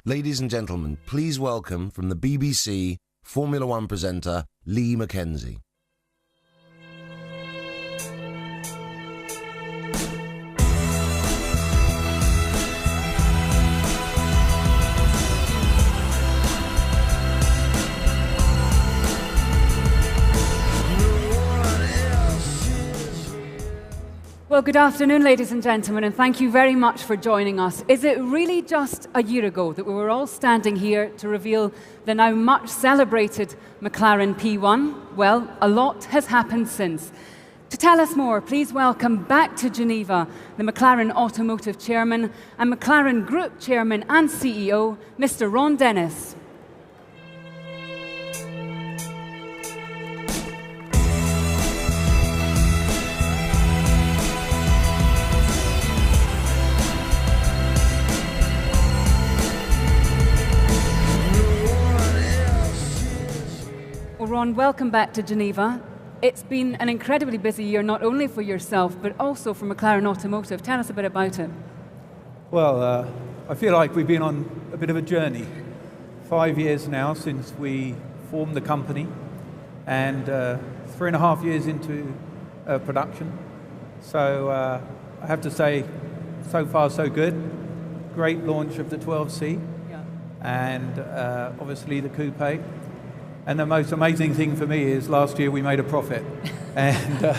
Ladies and gentlemen, please welcome from the BBC Formula One presenter Lee Mackenzie. Well, good afternoon, ladies and gentlemen, and thank you very much for joining us. Is it really just a year ago that we were all standing here to reveal the now much celebrated McLaren P1? Well, a lot has happened since. To tell us more, please welcome back to Geneva the McLaren Automotive Chairman and McLaren Group Chairman and CEO, Mr. Ron Dennis. Ron, welcome back to Geneva. It's been an incredibly busy year, not only for yourself, but also for McLaren Automotive. Tell us a bit about it. Well, I feel like we've been on a bit of a journey. 5 years now since we formed the company, and 3.5 years into production. So I have to say, so far so good. Great launch of the 12C, and obviously the coupe. And the most amazing thing for me is last year we made a profit, and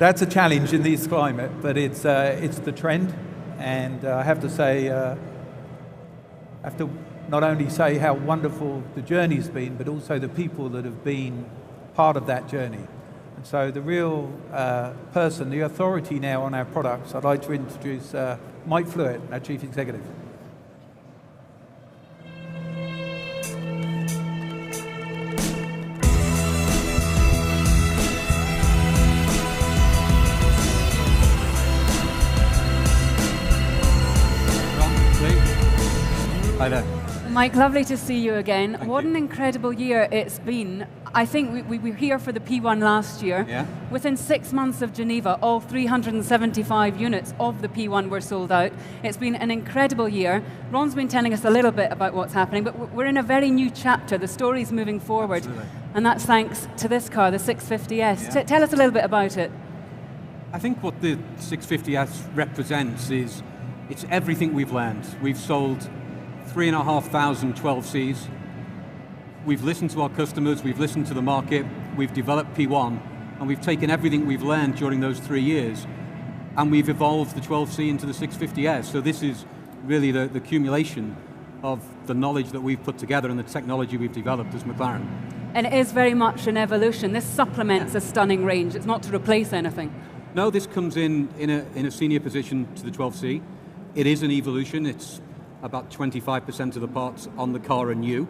that's a challenge in this climate. But it's the trend, and I have to say, I have to not only say how wonderful the journey's been, but also the people that have been part of that journey. And so the real person, the authority now on our products, I'd like to introduce Mike Fluitt, our Chief Executive. Hi there. Mike, lovely to see you again. Thank what you. an incredible year it's been. I think we were here for the P1 last year. Yeah. Within 6 months of Geneva, all 375 units of the P1 were sold out. It's been an incredible year. Ron's been telling us a little bit about what's happening, but we're in a very new chapter. The story's moving forward. Absolutely. And that's thanks to this car, the 650S. Yeah. Tell us a little bit about it. I think what the 650S represents is, it's everything we've learned. We've sold 3,500 12Cs. We've listened to our customers, we've listened to the market, we've developed P1, and we've taken everything we've learned during those 3 years, and we've evolved the 12C into the 650S. So this is really the accumulation of the knowledge that we've put together and the technology we've developed as McLaren. And it is very much an evolution. This supplements a stunning range. It's not to replace anything. No, this comes in a senior position to the 12C. It is an evolution. It's about 25% of the parts on the car are new,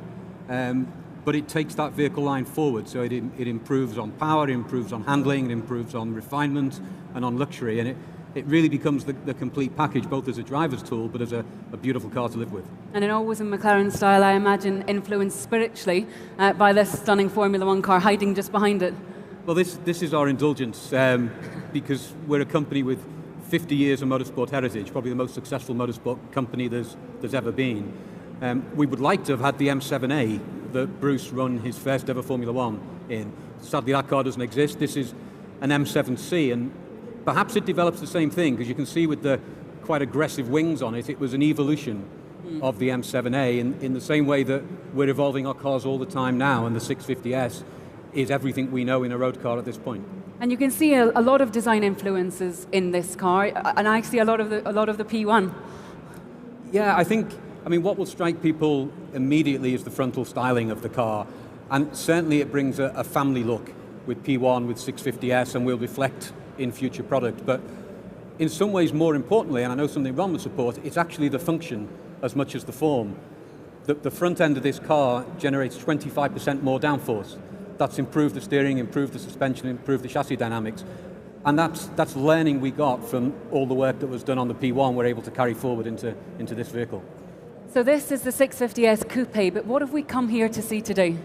but it takes that vehicle line forward, so it improves on power, it improves on handling, it improves on refinement and on luxury, and it really becomes the complete package, both as a driver's tool, but as a beautiful car to live with. And it always in McLaren style, I imagine, influenced spiritually by this stunning Formula One car hiding just behind it. Well, this is our indulgence, because we're a company with 50 years of motorsport heritage, probably the most successful motorsport company there's ever been. We would like to have had the M7A that Bruce run his first ever Formula One in. Sadly, that car doesn't exist. This is an M7C, and perhaps it develops the same thing, because you can see with the quite aggressive wings on it, it was an evolution of the M7A in the same way that we're evolving our cars all the time now, and the 650S is everything we know in a road car at this point. And you can see a lot of design influences in this car, and I see a lot of the P1. Yeah, I mean, what will strike people immediately is the frontal styling of the car, and certainly it brings a family look with P1, with 650S, and will reflect in future product. But in some ways, more importantly, and I know something Ron would support, it's actually the function as much as the form. The front end of this car generates 25% more downforce. That's improved the steering, improved the suspension, improved the chassis dynamics. And that's learning we got from all the work that was done on the P1 we're able to carry forward into this vehicle. So this is the 650S Coupe, but what have we come here to see today?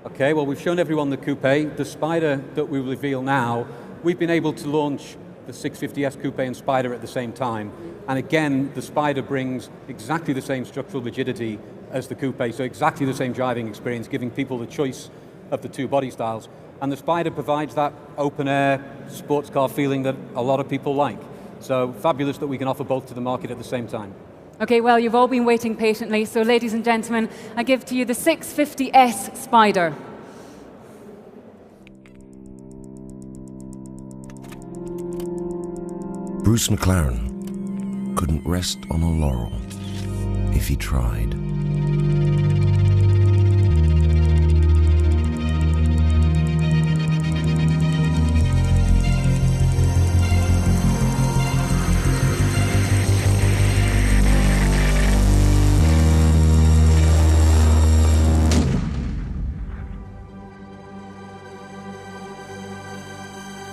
Okay, well, we've shown everyone the Coupe. The Spider that we reveal now, we've been able to launch the 650S Coupe and Spider at the same time. And again, the Spider brings exactly the same structural rigidity as the Coupe, so exactly the same driving experience, giving people the choice of the two body styles. And the Spider provides that open-air sports car feeling that a lot of people like. So fabulous that we can offer both to the market at the same time. Okay, well, you've all been waiting patiently, so ladies and gentlemen, I give to you the 650S Spider. Bruce McLaren couldn't rest on a laurel if he tried.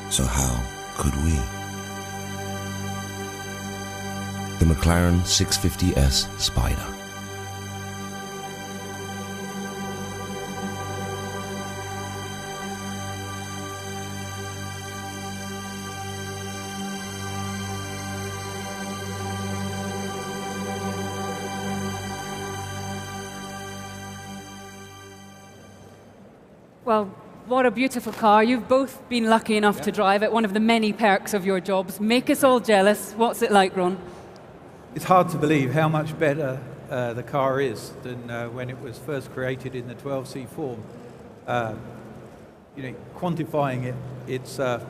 So how could we? The McLaren 650S Spider. Well, what a beautiful car. You've both been lucky enough to drive it, one of the many perks of your jobs. Make us all jealous. What's it like, Ron? It's hard to believe how much better the car is than when it was first created in the 12C form. Quantifying it, it's a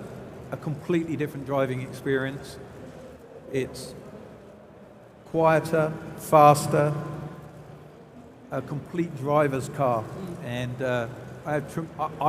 completely different driving experience. It's quieter, faster, a complete driver's car. And I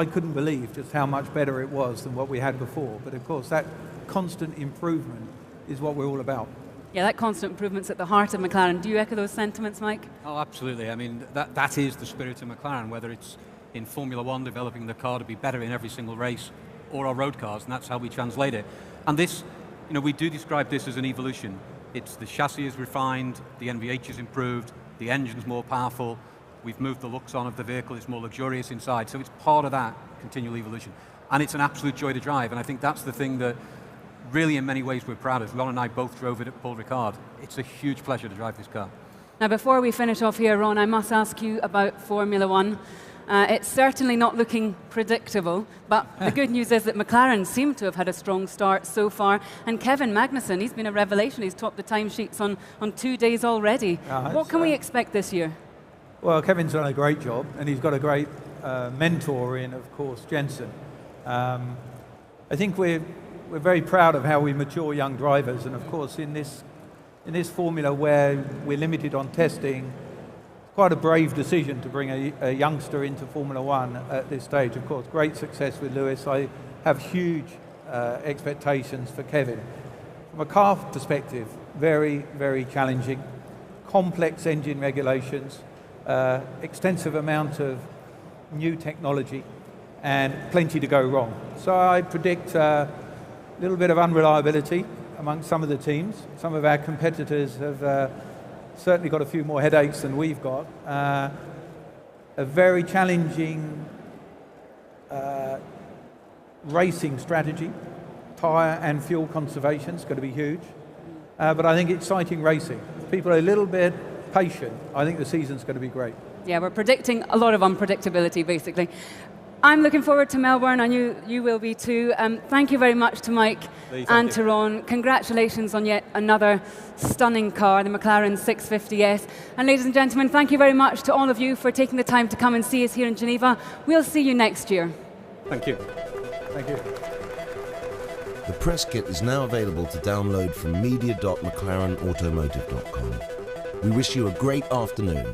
couldn't believe just how much better it was than what we had before. But of course, that constant improvement is what we're all about. Yeah, that constant improvement's at the heart of McLaren. Do you echo those sentiments, Mike? Oh, absolutely. I mean, that is the spirit of McLaren, whether it's in Formula One, developing the car to be better in every single race, or our road cars, and that's how we translate it. And this, we do describe this as an evolution. It's the chassis is refined, the NVH is improved, the engine's more powerful, we've moved the looks on of the vehicle, it's more luxurious inside, so it's part of that continual evolution. And it's an absolute joy to drive, and I think that's the thing that really in many ways we're proud of. Ron and I both drove it at Paul Ricard. It's a huge pleasure to drive this car. Now, before we finish off here, Ron, I must ask you about Formula One. It's certainly not looking predictable, but the good news is that McLaren seem to have had a strong start so far, and Kevin Magnussen, he's been a revelation. He's topped the timesheets on 2 days already. What can we expect this year? Well, Kevin's done a great job, and he's got a great mentor in, of course, Jensen. I think we're very proud of how we mature young drivers, and of course in this formula where we're limited on testing, quite a brave decision to bring a youngster into Formula One at this stage. Of course, great success with Lewis. I have huge expectations for Kevin. From a car perspective, very, very challenging, complex engine regulations, extensive amount of new technology, and plenty to go wrong. So I predict a little bit of unreliability among some of the teams. Some of our competitors have certainly got a few more headaches than we've got. A very challenging racing strategy. Tyre and fuel conservation is going to be huge. But I think exciting racing. If people are a little bit patient, I think the season's going to be great. Yeah, we're predicting a lot of unpredictability, basically. I'm looking forward to Melbourne. I knew you will be too. Thank you very much to Mike and to Ron. Congratulations on yet another stunning car, the McLaren 650S. And ladies and gentlemen, thank you very much to all of you for taking the time to come and see us here in Geneva. We'll see you next year. Thank you. Thank you. The press kit is now available to download from media.mclarenautomotive.com. We wish you a great afternoon.